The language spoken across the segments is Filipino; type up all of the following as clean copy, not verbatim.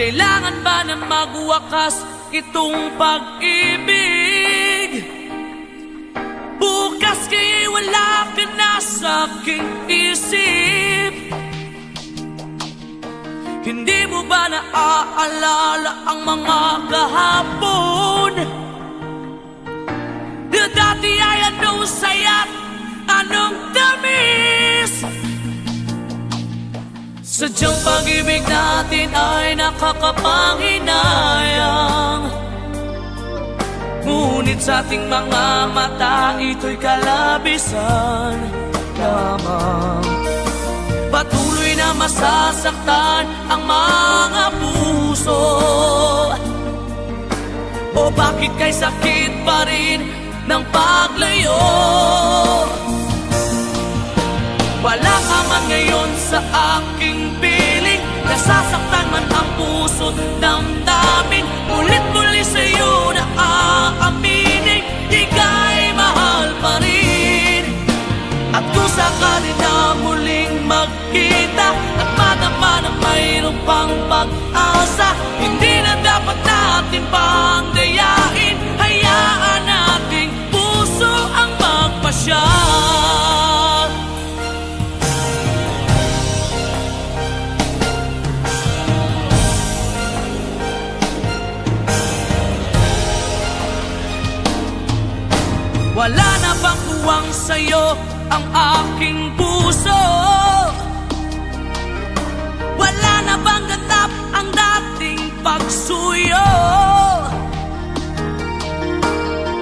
Kailangan ba na magwakas itong pag-ibig? Bukas kaya'y wala ka na sa aking isip. Hindi mo ba naaalala ang mga kahapon? Na dati ay anong saya't anong tamis. Sadyang pag-ibig natin ay nakakapanghinayang, ngunit sa ating mga mata ito'y kalabisan lamang. Patuloy na masasaktan ang mga puso. O bakit kay sakit pa rin ng paglayo? Wala ka man ngayon sa aking piling, nasasaktan man ang puso't damdamin. Ulit-muli sa'yo na aaminin, ika'y mahal pa rin. At kung sakali na muling magkita at madama na mayroong pang pag-asa, hindi na dapat natin pang dayain. Hayaan nating puso ang magpasya. Wala na bang tuwang sa'yo ang aking puso? Wala na bang ganap ang dating pagsuyo?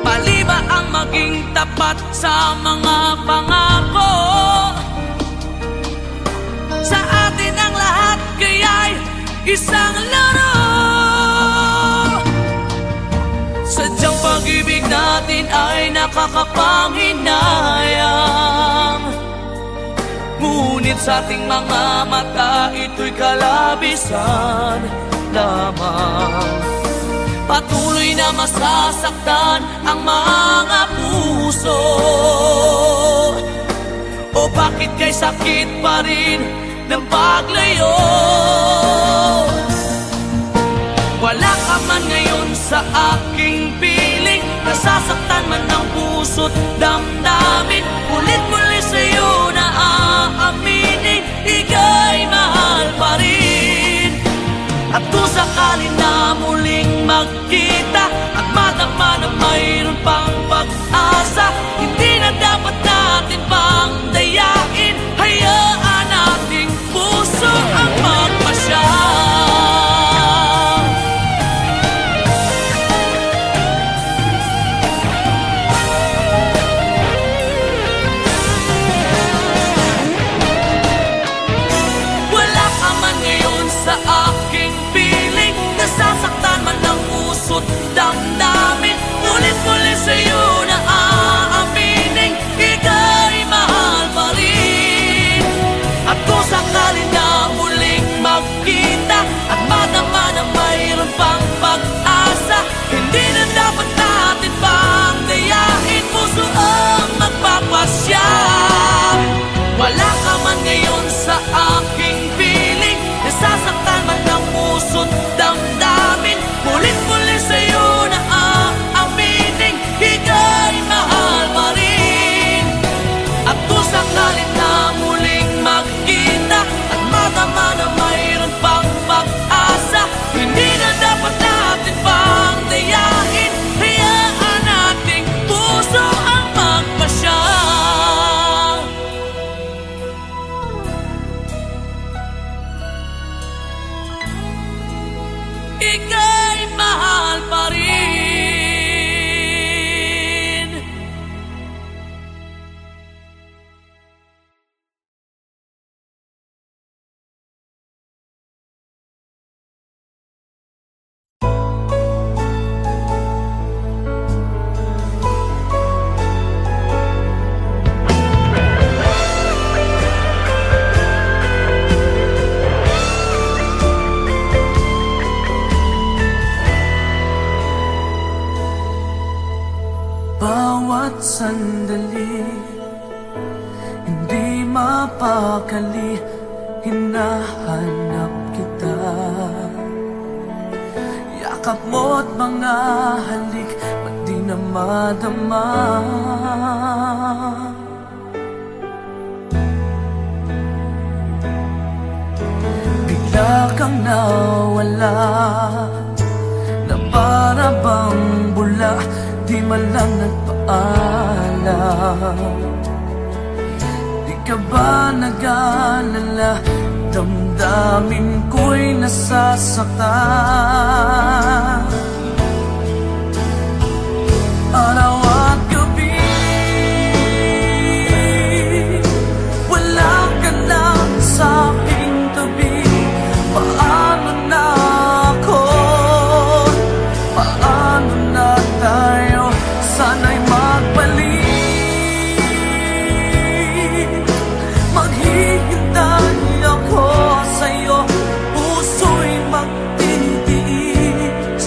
Mali ba ang maging tapat sa mga pangako? Sa atin ang lahat kaya'y isang laro. Sadyang pag-ibig natin ay nakakapanghinayang, ngunit sa ating mga mata ito'y kalabisan lamang. Patuloy na masasaktan ang mga puso. O bakit kay sakit pa rin ng paglayo? Wala ka man ngayon sa aking piling, nasasaktan man ang puso't damdamin. Ulit-muli sa'yo na aaminin, ika'y mahal pa rin. At kung sakali na muling magkita at madama na mayroon pang pag-asa, hindi na dapat natin pang dayain. Hayaan nating puso ang magpasya. Damdamin, ulit-muli sa'yo na aaminin, ika'y mahal pa rin. At kung sakali na muling magkita at madama na mayroon pang pag-asa, hindi na dapat natin pang dayain, puso ang magpapasya. Wala ka man ngayon sa aking piling, nasasaktan man ang puso't damdamin. Ulit-muli sa'yo na aaminin, ika'y mahal pa rin. At kung sakali na muling magkita at madama na mayroon pang pag-asa, hindi na dapat natin pang dayain. Hayaan nating puso ang magpasya. Ika'y mahal pa rin. Bawat sandali, hindi mapakali, hinahanap kita. yakap mo't mga halik, ba't di na madama? Bigla kang nawala, na para bang bula, di man lang nagpaalam. Di ka ba nag-alala, damdamin ko'y nasasaktan? Araw at gabi, wala ka na sa aking tabi. Paano na ako? Paano na tayo? Sana'y magbalik. Maghihintay ako sa'yo, puso'y magtitiis.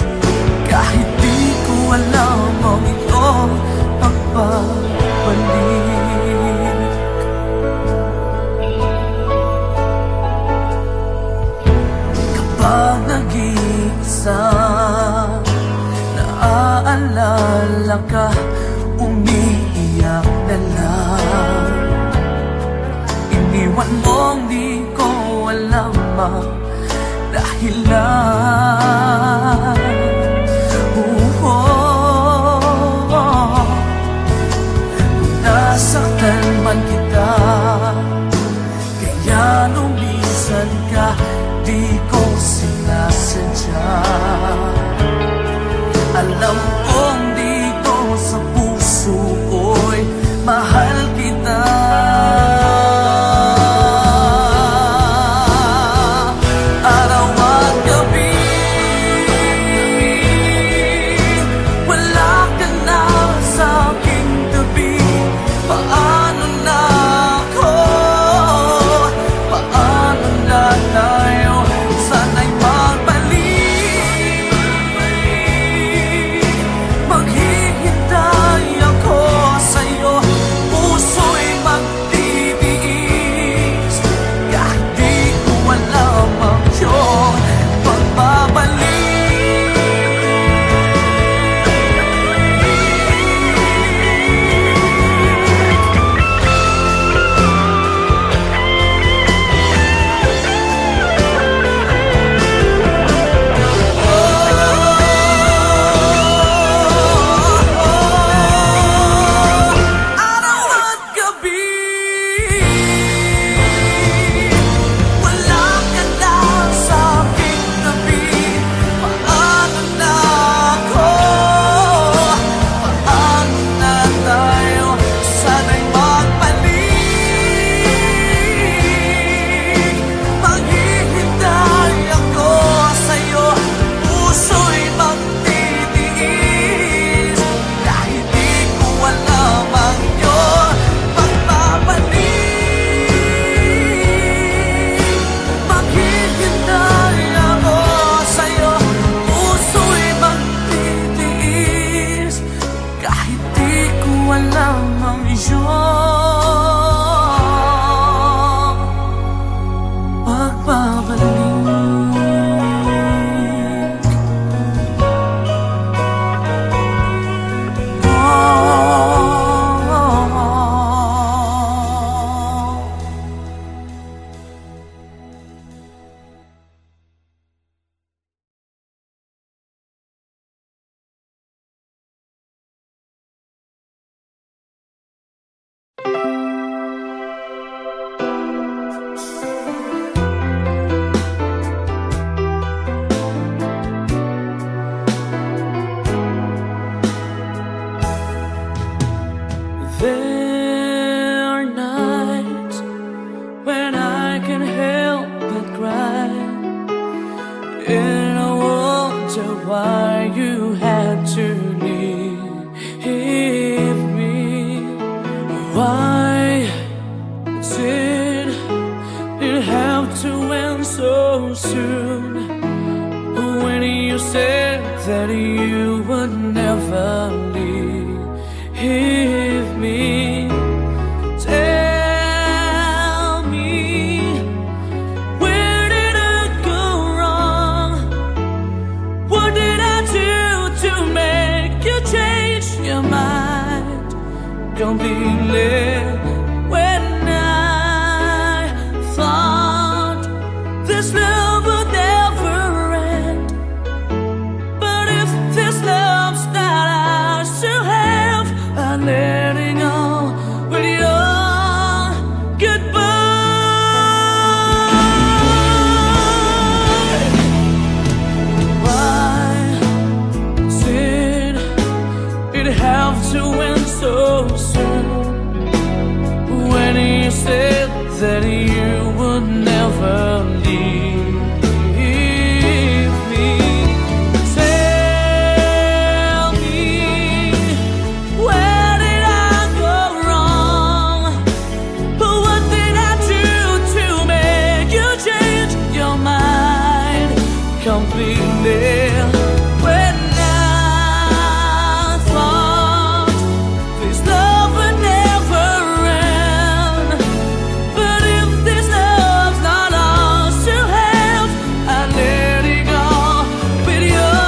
Kahit di ko alam ang iyong pagbabalik. Kapag nag-iisa, naaalala ka, umiiyak na lang. Iniwan mong di ko alam ang dahilan. Nasaktan man kita, kaya lumisan ka, di ko sinasadya. Alam kong dito sa puso ko'y mahal kita. Araw at gabi, wala ka na sa aking tabi. Paano na ako? Paano na tayo? Sana'y magbalik. Maghihintay ako sa'yo, puso'y magtitiis. Kahit di ko alam ang iyong pagbabalik. Araw at gabi, wala ka na sa aking tabi. Paano na ako? Paano na tayo? Sana'y magbalik. Maghihintay ako sa'yo, puso'y magtitiis. Kahit di ko alam ang iyong pagbabalik. Maghihintay ako sa'yo, puso'y magtitiis. Kahit di ko alam ang iyong pagbabalik. There are nights when I can help but cry, and I wonder why you had to leave me. Why did it have to end so soon? When you said that you would never leave me. Tell me, where did I go wrong? What did I completely. When I thought this love would never end, but if this love's not ours to have, I'm letting go with your goodbye. Why did it have to end so soon? When you said that you would never leave me, tell me, where did I go wrong? What did I do to make you change your mind completely? When I thought this love would never end, but if this love's not ours to have, I let it go with your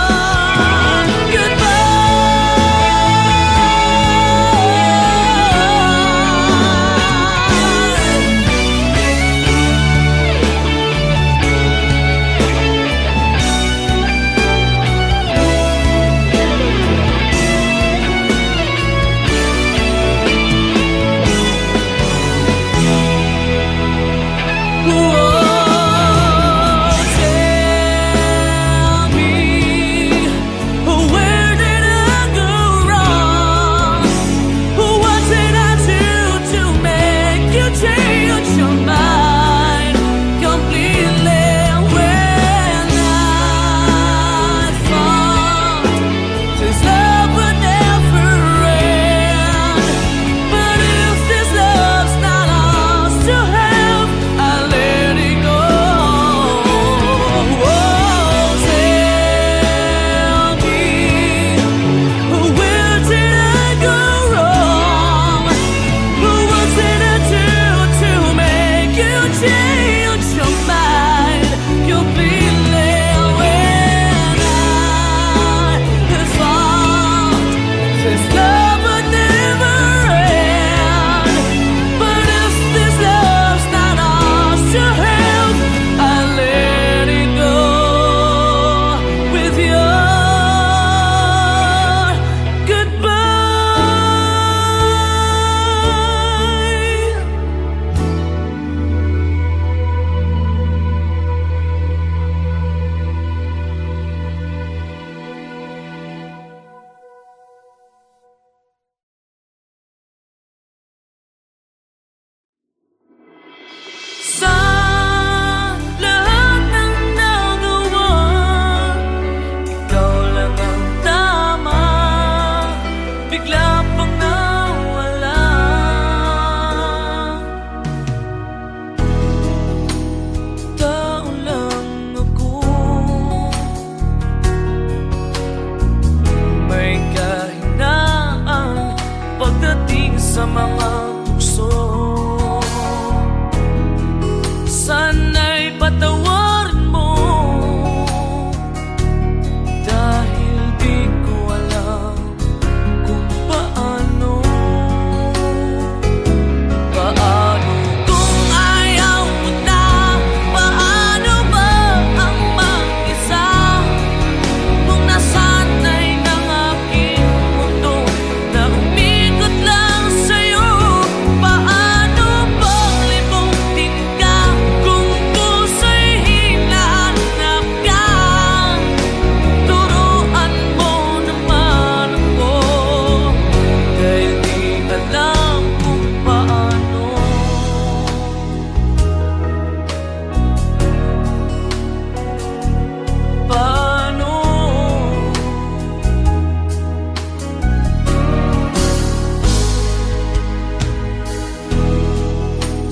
sa mga tukso. Sana'y patawarin mo, dahil di ko alam kung paano. Paano kung ayaw mo na? Paano ba ang mag-isa kung nasanay ng aking mundo na umikot lang sa'yo? Paano bang limutin ka kung puso'y hinahanap ka? Turuan mo naman ako, dahil di alam kung paano. Paano?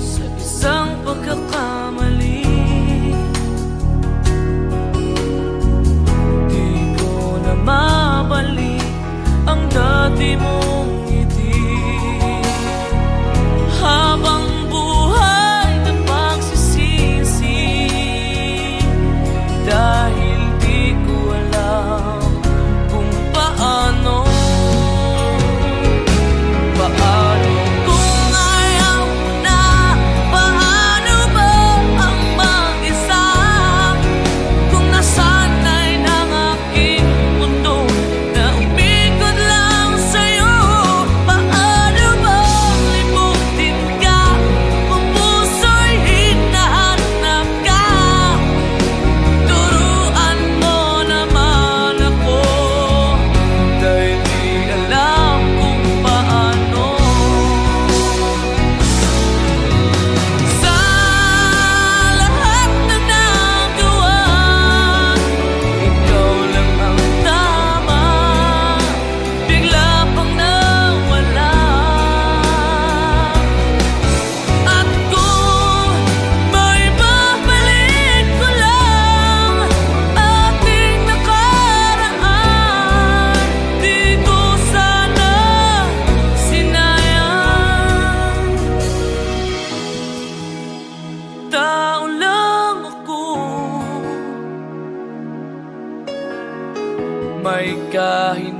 Sa isang pagkakamali, di ko na mabalik ang dati mong ngiti. Habang buhay na pagsisisi, dahil di ko alam kung paano. Paano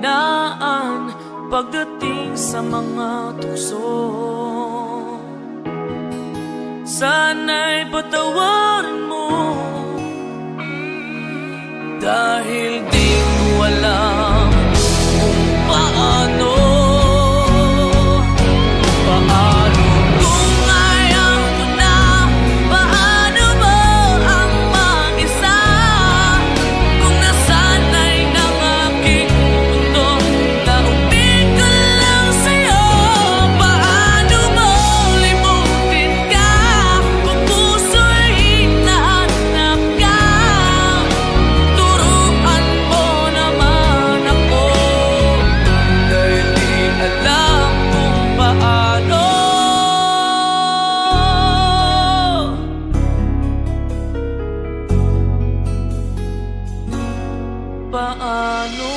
kahinaan pagdating sa mga tukso. Sana'y patawarin mo, dahil di ko alam kung paano. Kung ayaw mo na, paano mo ang mag-isa? Kung nasanay ng aking mundo, naubig ko lang sa'yo. Paano mo limutin ka kung puso'y hinahanap ka? Turuan mo naman ako, dahil di alam kung paano. Paano?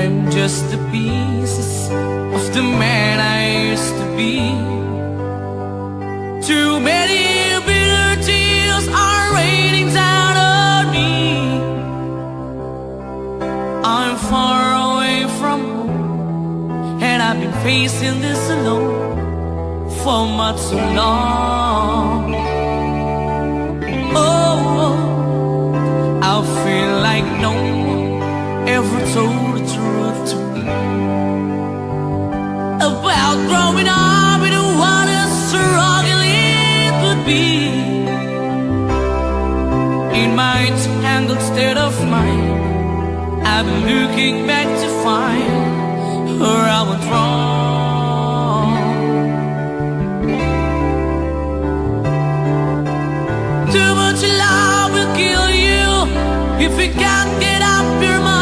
I'm just the pieces of the man I used to be. Too many bitter tears are raining down on me. I'm far away from home, and I've been facing this alone for much too long. Oh, I feel like no one ever told the truth to me about growing up in what a struggle it would be. In my tangled state of mind, I've been looking back to find where I went wrong. Too much love will kill you if you can't get up your mind.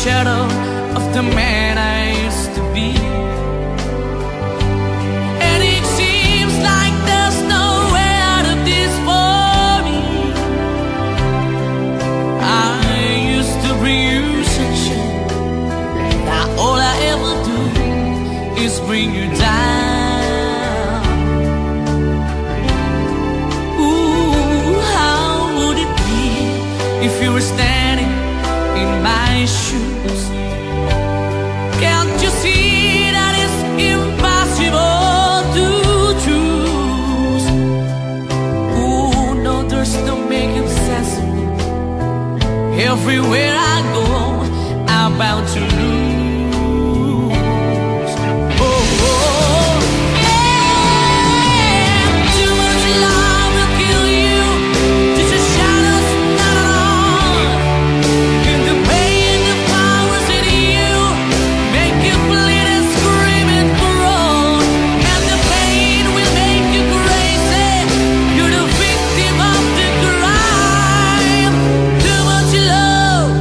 Shadow of the man I used to be, and it seems like there's no way out of this for me. I used to bring you sunshine, now all I ever do is bring you down. Ooh, how would it be if you were standing in my shoes? Can't you see that it's impossible to choose? Ooh, no, there's no making sense of me. Everywhere I go, I'm bound to lose. Oh, oh, yeah. Too much love will kill you. Just a shadow's not at all. In the pain, the powers in you make you bleed and scream and groan, and the pain will make you crazy. You're the victim of the crime. Too much love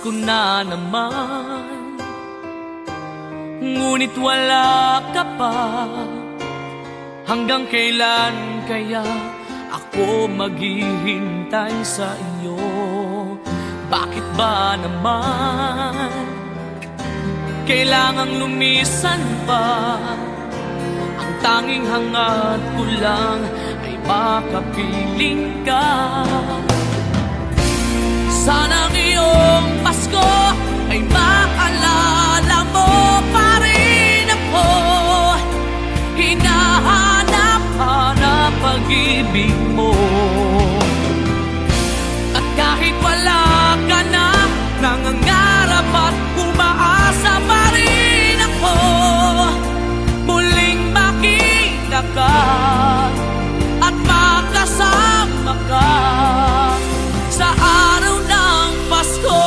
Pasko na naman, ngunit wala ka pa. Hanggang kailan kaya ako maghihintay sa iyo? Bakit ba naman kailangang lumisan pa? Ang tanging hangad ko lang ay makapiling ka. Sana ngayong Pasko ay maalala mo pa rin ako. Hinahanap-hanap pag-ibig mo. At kahit wala ka na, nangangarap at umaasa pa rin ako. Muling makita ka at makasama ka sa araw ng Pasko.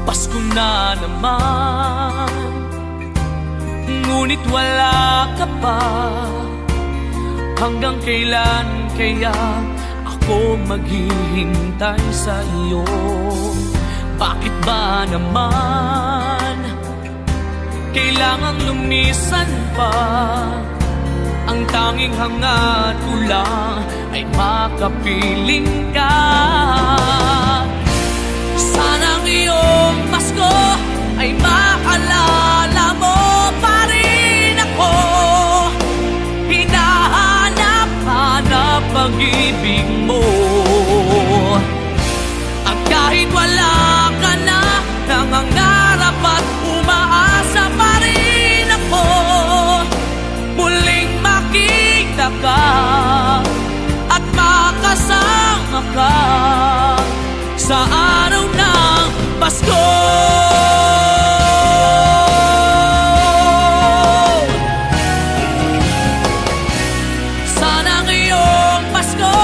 Pasko na naman, ngunit wala ka pa. Hanggang kailan kaya ako maghihintay sa iyo? Bakit ba naman kailangang lumisan pa? Ang tanging hangad ko lang ay makapiling ka. Sana ngayong Pasko ay maalala mo pa rin ako. Hinahanap-hanap pag-ibig mo. At kahit wala ka na, nangangarap at umaasa pa rin ako. Muling makita ka at makasama ka sa araw ng Pasko. Sana ngayong Pasko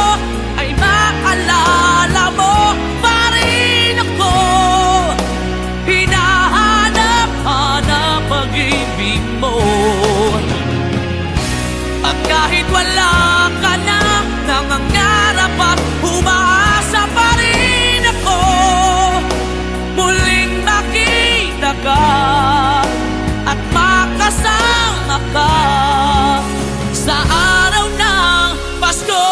ay maalala mo pa rin ako. Hinahanap-hanap pag-ibig mo. At kahit wala ka na, nangangarap at umaasa pa rin ako. Muling makita ka at makasama ka sa araw ng Pasko.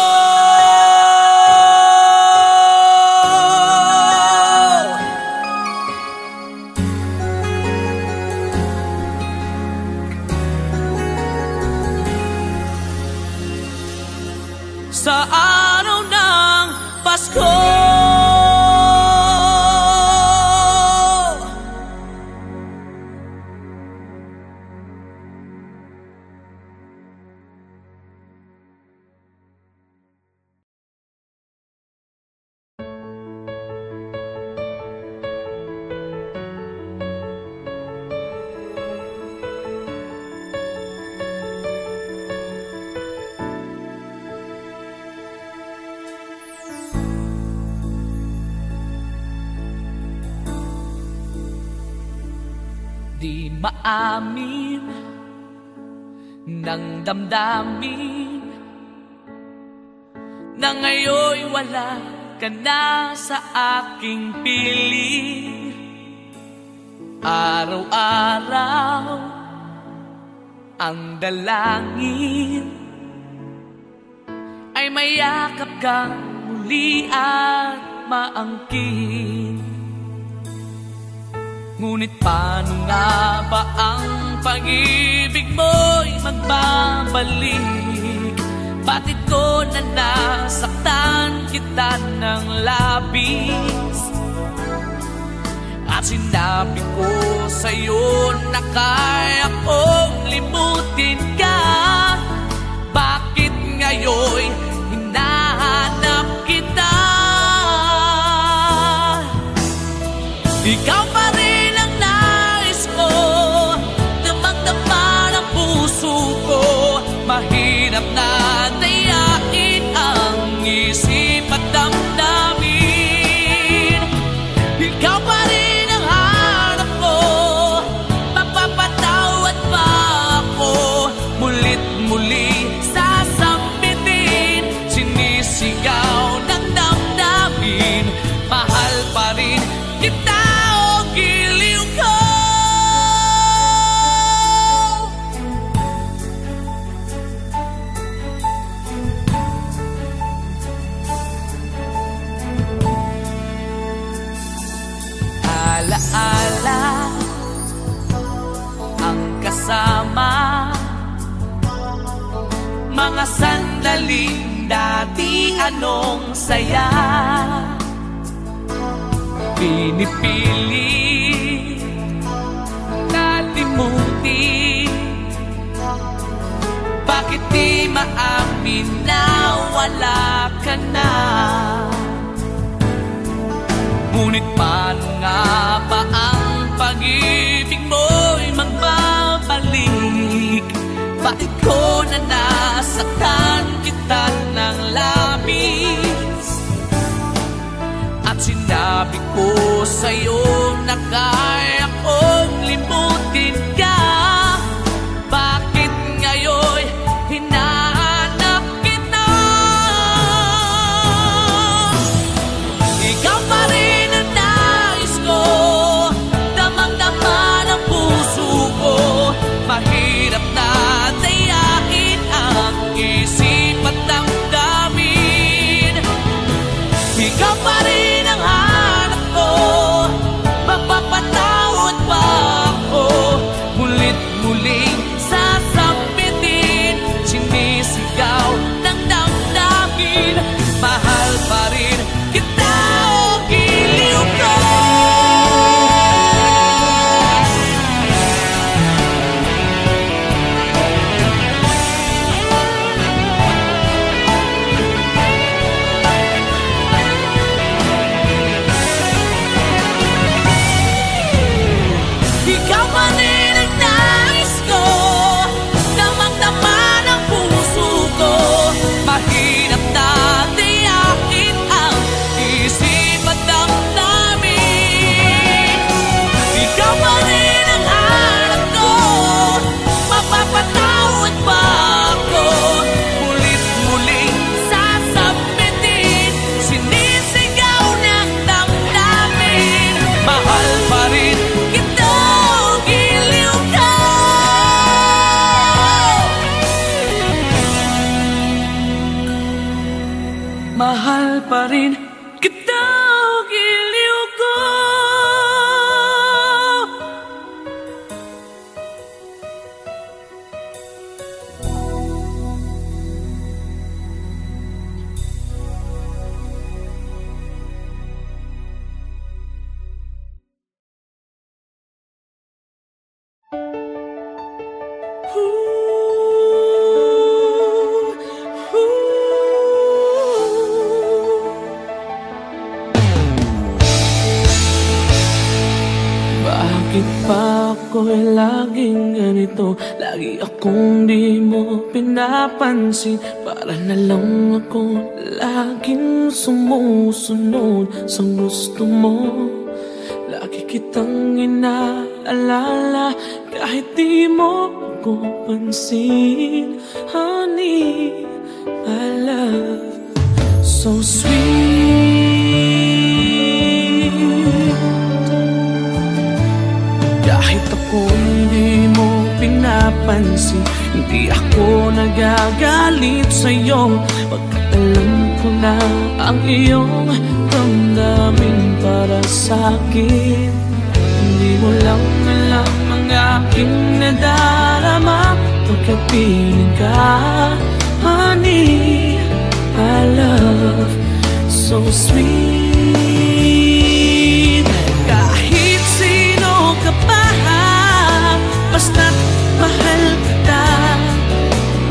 Sa araw ng Pasko. Di maamin ng damdamin na ngayon'y wala ka na sa aking piling. Araw-araw ang dalangin ay mayakap kang muli at maangkin. Ngunit paano nga ba ang pag-ibig mo'y magbabalik? Bakit ko na nasaktan kita ng labis? At sinabi ko sa'yo na kaya kong limutin ka. Bakit ngayon hinahanap kita? Ikaw pa rin ang nais ko, damang-dama ng puso ko. Mahirap na dayain ang isip at damdamin. Ikaw pa rin ang hanap ko, sandaling dati anong saya, pinipilit kalimutin. Bakit di maamin na wala ka na? Ngunit paano nga ba ang pag-ibig mo'y magbabalik? Bakit ko na nasaktan kita ng labis? At sinabi ko sa'yo na kaya kong limutin ka. Bakit ngayon hinahanap kita? Ikaw pa rin ang nais ko, damang-dama ng puso ko. Mahirap na dayain ang isip at damdamin. Ikaw pa rin ang hanap ko, mapapatawad pa ako. Mulit-muling sasabitin, sinisigaw ng damdamin. Mahal pa rin kita o giliw ko. Ikaw pa rin ang nais ko, damang-dama ng puso ko. Mahirap na tiyakin ang isip at damdamin. Ikaw pa rin ang hanap ko, mapapatawad pa ako. Mulit-muling sasabitin, sinisigaw ng damdamin. Mahal pa rin kita o giliw ka. Mahal pa rin kita o giliw ko. Bakit pa ako'y laging ganito? Lagi akong di mo pinapansin. Para na lang ako laging sumusunod sa gusto mo. Lagi kitang inaalala kahit di mo ako pansin. Honey, my love, so sweet. Kahit ako hindi mo pinapansin, hindi ako nagagalit sa'yo. Pagkat alam ko na ang iyong damdamin para sa'kin. Hindi mo lang alam ang aking nadarama pagkapiling ka. Honey, my love, so sweet. Kahit sino ka pa, basta't mahal kita.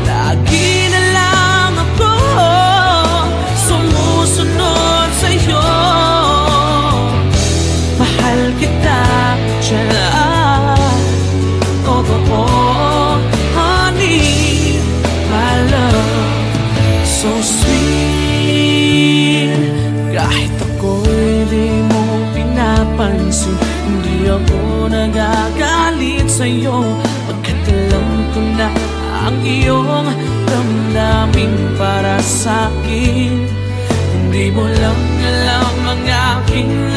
Lagi na lang ako sumusunod sa'yo. Mahal kita, tiyan. Oo, honey, my love, so sweet. Kahit ako'y di mo pinapansin, hindi ako nagagalit sa'yo. Pagkat alam ko na ang iyong damdamin para sa'kin. Hindi mo lang alam ang aking